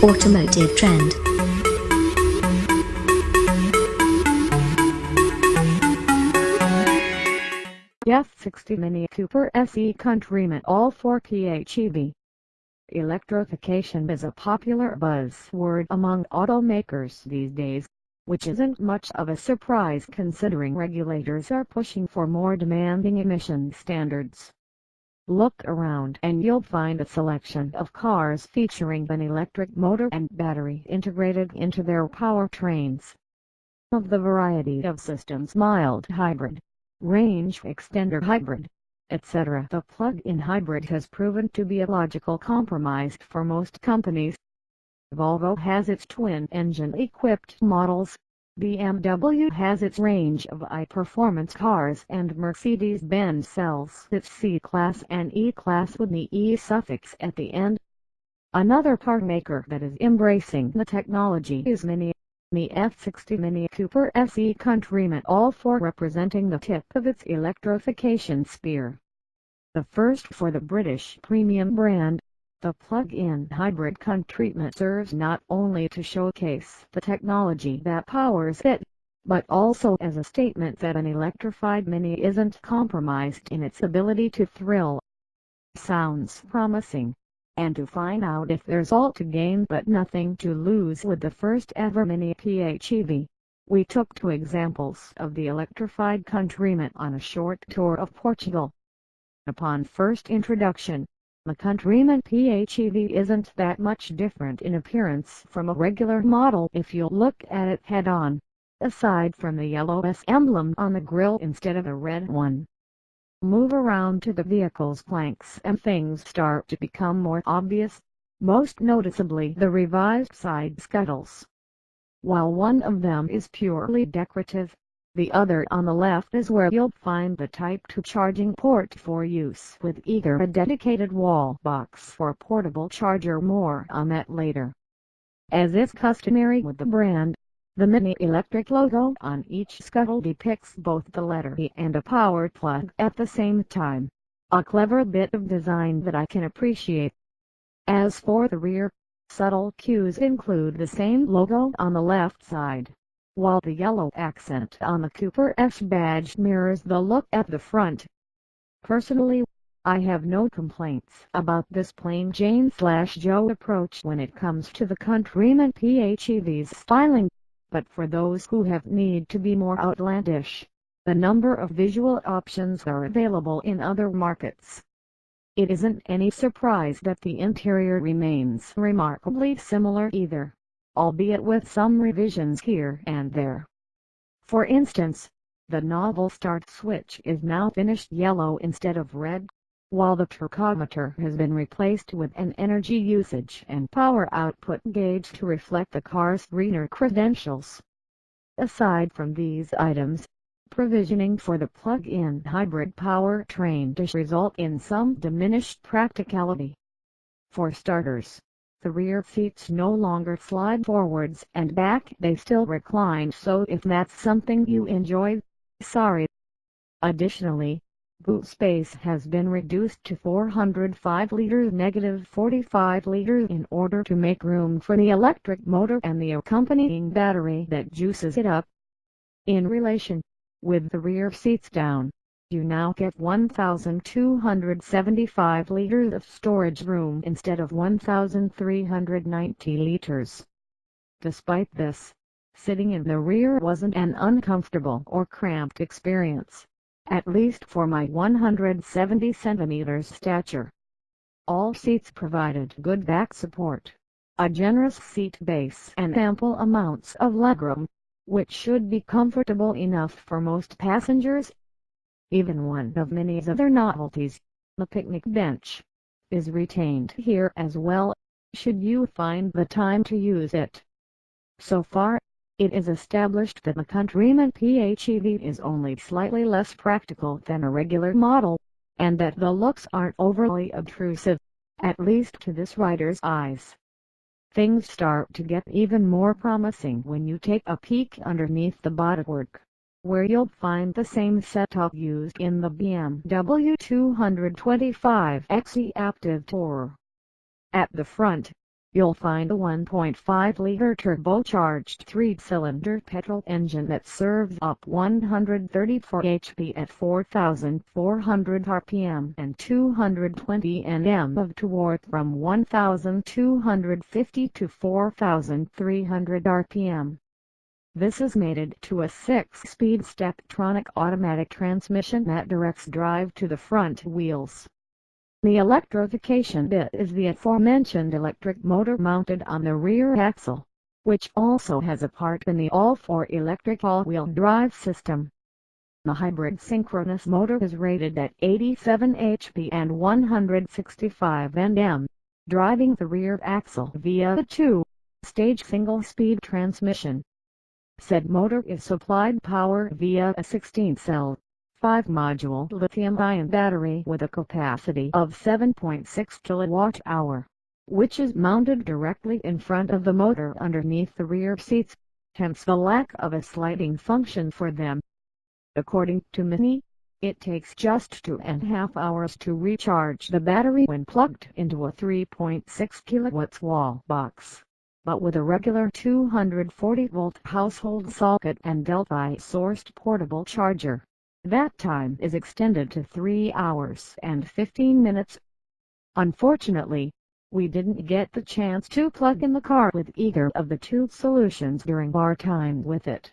Automotive trend. F60 Mini Cooper SE Countryman All4 PHEV. Electrification is a popular buzzword among automakers these days, which isn't much of a surprise considering regulators are pushing for more demanding emission standards. Look around and you'll find a selection of cars featuring an electric motor and battery integrated into their powertrains. Of the variety of systems, mild hybrid, range extender hybrid, etc., the plug-in hybrid has proven to be a logical compromise for most companies. Volvo has its twin-engine equipped models, BMW has its range of high-performance cars, and Mercedes-Benz sells its C-Class and E-Class with the E suffix at the end. Another car maker that is embracing the technology is Mini. The F60 Mini Cooper SE Countryman All4 representing the tip of its electrification spear. The first for the British premium brand, the plug-in hybrid Countryman serves not only to showcase the technology that powers it, but also as a statement that an electrified Mini isn't compromised in its ability to thrill. Sounds promising. And to find out if there's all to gain but nothing to lose with the first ever Mini PHEV, we took two examples of the electrified Countryman on a short tour of Portugal. Upon first introduction, the Countryman PHEV isn't that much different in appearance from a regular model if you look at it head-on, aside from the yellow S emblem on the grille instead of a red one. Move around to the vehicle's flanks and things start to become more obvious, most noticeably the revised side scuttles. While one of them is purely decorative, the other on the left is where you'll find the Type 2 charging port for use with either a dedicated wall box or portable charger. More on that later. As is customary with the brand, the Mini electric logo on each scuttle depicts both the letter E and a power plug at the same time, a clever bit of design that I can appreciate. As for the rear, subtle cues include the same logo on the left side, while the yellow accent on the Cooper S badge mirrors the look at the front. Personally, I have no complaints about this plain Jane/Joe approach when it comes to the Countryman PHEV's styling. But for those who have need to be more outlandish, the number of visual options are available in other markets. It isn't any surprise that the interior remains remarkably similar either, albeit with some revisions here and there. For instance, the novel start switch is now finished yellow instead of red, while the tachometer has been replaced with an energy usage and power output gauge to reflect the car's greener credentials. Aside from these items, provisioning for the plug-in hybrid powertrain does result in some diminished practicality. For starters, the rear seats no longer slide forwards and back, they still recline, so if that's something you enjoy, sorry. Additionally, boot space has been reduced to 405 liters -45 liters in order to make room for the electric motor and the accompanying battery that juices it up. In relation, with the rear seats down, you now get 1,275 liters of storage room instead of 1,390 liters. Despite this, sitting in the rear wasn't an uncomfortable or cramped experience, at least for my 170 cm stature. All seats provided good back support, a generous seat base and ample amounts of legroom, which should be comfortable enough for most passengers. Even one of Mini's other novelties, the picnic bench, is retained here as well, should you find the time to use it. So far, it is established that the Countryman PHEV is only slightly less practical than a regular model, and that the looks aren't overly obtrusive, at least to this rider's eyes. Things start to get even more promising when you take a peek underneath the bodywork, where you'll find the same setup used in the BMW 225xe Active Tourer. At the front, you'll find a 1.5-liter turbocharged 3-cylinder petrol engine that serves up 134 HP at 4,400 RPM and 220 Nm of torque from 1,250 to 4,300 RPM. This is mated to a 6-speed Steptronic automatic transmission that directs drive to the front wheels. The electrification bit is the aforementioned electric motor mounted on the rear axle, which also has a part in the all-4 electric all-wheel drive system. The hybrid synchronous motor is rated at 87 HP and 165 Nm, driving the rear axle via a 2-stage single-speed transmission. Said motor is supplied power via a 16-cell, 5-module lithium-ion battery with a capacity of 7.6 kWh, which is mounted directly in front of the motor underneath the rear seats, hence the lack of a sliding function for them. According to Mini, it takes just 2.5 hours to recharge the battery when plugged into a 3.6 kW wall box. But with a regular 240-volt household socket and Delphi-sourced portable charger, that time is extended to 3 hours and 15 minutes. Unfortunately, we didn't get the chance to plug in the car with either of the two solutions during our time with it.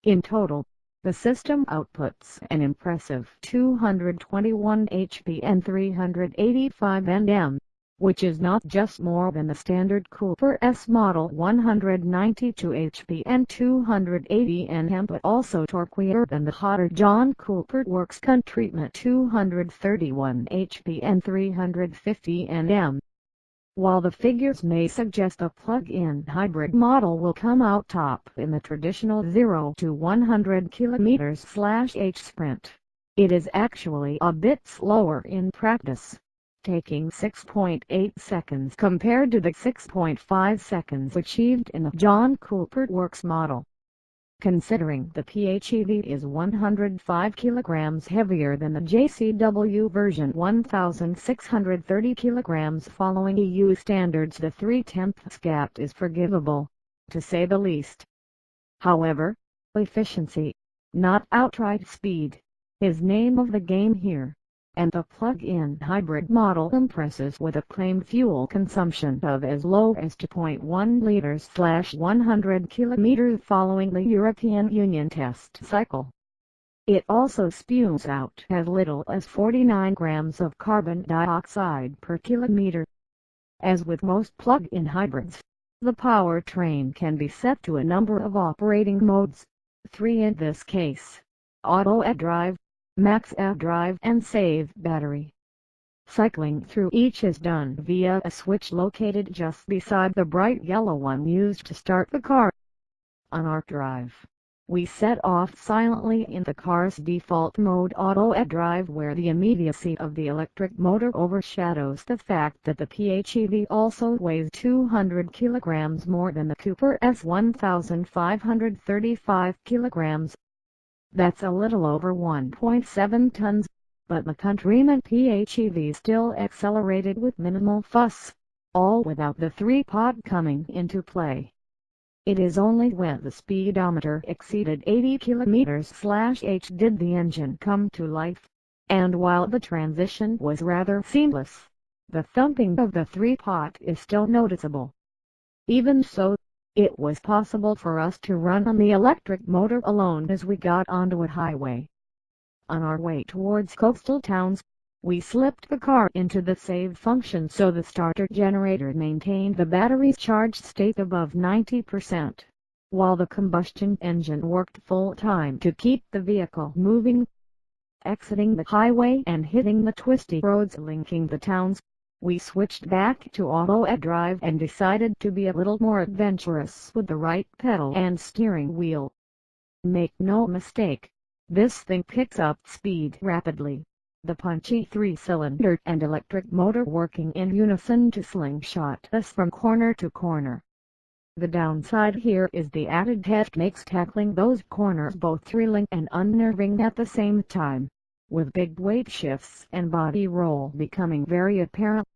In total, the system outputs an impressive 221 HP and 385 Nm, which is not just more than the standard Cooper S model 192 HP and 280 Nm but also torquier than the hotter John Cooper Works Countryman 231 HP and 350 Nm. While the figures may suggest a plug-in hybrid model will come out top in the traditional 0 to 100 km/h sprint, it is actually a bit slower in practice, taking 6.8 seconds compared to the 6.5 seconds achieved in the John Cooper Works model. Considering the PHEV is 105 kg heavier than the JCW version 1,630 kg following EU standards, the 3/10 gap is forgivable, to say the least. However, efficiency, not outright speed, is name of the game here, and the plug-in hybrid model impresses with a claimed fuel consumption of as low as 2.1 liters/100 km following the European Union test cycle. It also spews out as little as 49 grams of carbon dioxide per kilometer. As with most plug-in hybrids, the powertrain can be set to a number of operating modes, 3 in this case: Auto Drive, Max Drive and Save Battery. Cycling through each is done via a switch located just beside the bright yellow one used to start the car. On our drive, we set off silently in the car's default mode Auto Drive, where the immediacy of the electric motor overshadows the fact that the PHEV also weighs 200 kg more than the Cooper S 1,535 kg. That's a little over 1.7 tons, but the Countryman PHEV still accelerated with minimal fuss, all without the 3-pod coming into play. It is only when the speedometer exceeded 80 km/h did the engine come to life, and while the transition was rather seamless, the thumping of the 3-pot is still noticeable. Even so, it was possible for us to run on the electric motor alone as we got onto a highway. On our way towards coastal towns, we slipped the car into the save function so the starter generator maintained the battery's charged state above 90%, while the combustion engine worked full-time to keep the vehicle moving. Exiting the highway and hitting the twisty roads linking the towns, we switched back to Auto Drive and decided to be a little more adventurous with the right pedal and steering wheel. Make no mistake, this thing picks up speed rapidly, the punchy 3-cylinder and electric motor working in unison to slingshot us from corner to corner. The downside here is the added heft makes tackling those corners both thrilling and unnerving at the same time, with big weight shifts and body roll becoming very apparent.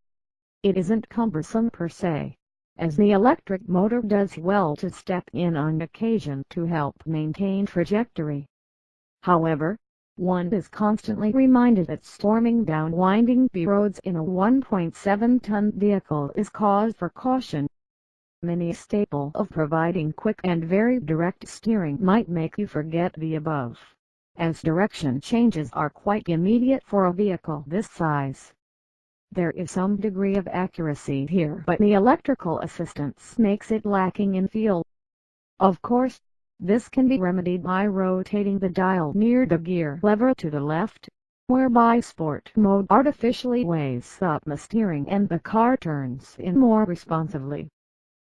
It isn't cumbersome per se, as the electric motor does well to step in on occasion to help maintain trajectory. However, one is constantly reminded that storming down winding roads in a 1.7-ton vehicle is cause for caution. Mini's staple of providing quick and very direct steering might make you forget the above, as direction changes are quite immediate for a vehicle this size. There is some degree of accuracy here, but the electrical assistance makes it lacking in feel. Of course, this can be remedied by rotating the dial near the gear lever to the left, whereby sport mode artificially weighs up the steering and the car turns in more responsively.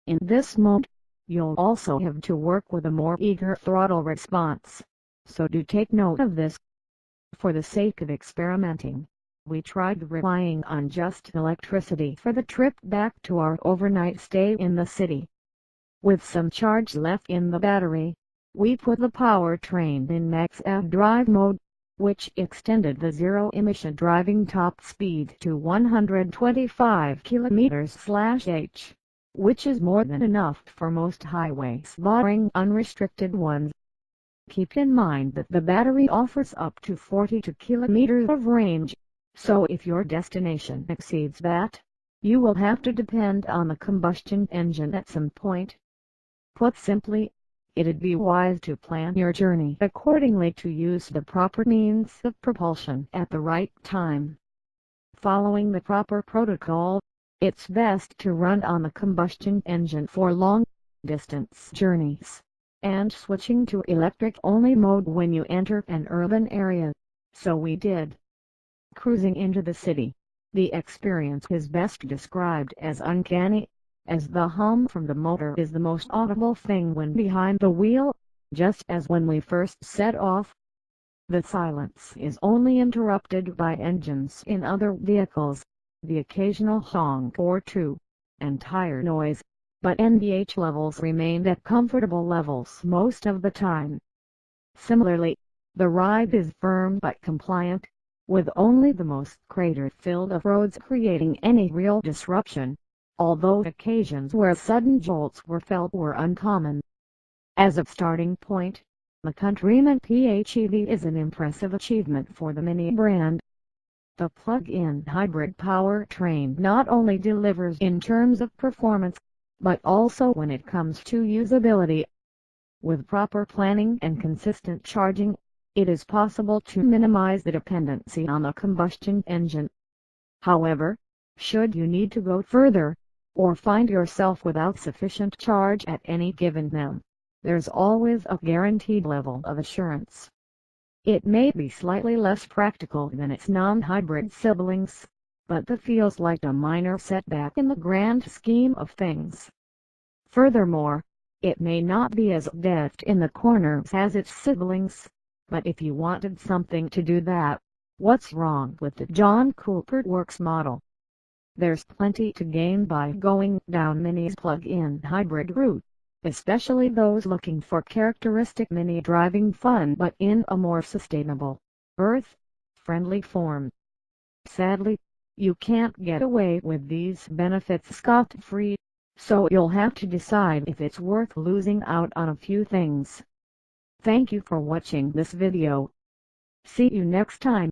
In this mode, you'll also have to work with a more eager throttle response, so do take note of this. For the sake of experimenting, we tried relying on just electricity for the trip back to our overnight stay in the city. With some charge left in the battery, we put the powertrain in max F drive mode, which extended the zero-emission driving top speed to 125 km/h, which is more than enough for most highways barring unrestricted ones. Keep in mind that the battery offers up to 42 km of range, so if your destination exceeds that, you will have to depend on the combustion engine at some point. Put simply, it'd be wise to plan your journey accordingly to use the proper means of propulsion at the right time. Following the proper protocol, it's best to run on the combustion engine for long-distance journeys, and switching to electric-only mode when you enter an urban area. So we did. Cruising into the city, the experience is best described as uncanny, as the hum from the motor is the most audible thing when behind the wheel, just as when we first set off. The silence is only interrupted by engines in other vehicles, the occasional honk or two, and tire noise, but NVH levels remained at comfortable levels most of the time. Similarly, the ride is firm but compliant, with only the most crater-filled of roads creating any real disruption, although occasions where sudden jolts were felt were uncommon. As a starting point, the Countryman PHEV is an impressive achievement for the Mini brand. The plug-in hybrid powertrain not only delivers in terms of performance, but also when it comes to usability. With proper planning and consistent charging, it is possible to minimize the dependency on the combustion engine. However, should you need to go further, or find yourself without sufficient charge at any given time, there's always a guaranteed level of assurance. It may be slightly less practical than its non-hybrid siblings, but that feels like a minor setback in the grand scheme of things. Furthermore, it may not be as deft in the corners as its siblings, but if you wanted something to do that, what's wrong with the John Cooper Works model? There's plenty to gain by going down Mini's plug-in hybrid route, especially those looking for characteristic Mini driving fun but in a more sustainable, earth-friendly form. Sadly, you can't get away with these benefits scot-free, so you'll have to decide if it's worth losing out on a few things. Thank you for watching this video. See you next time.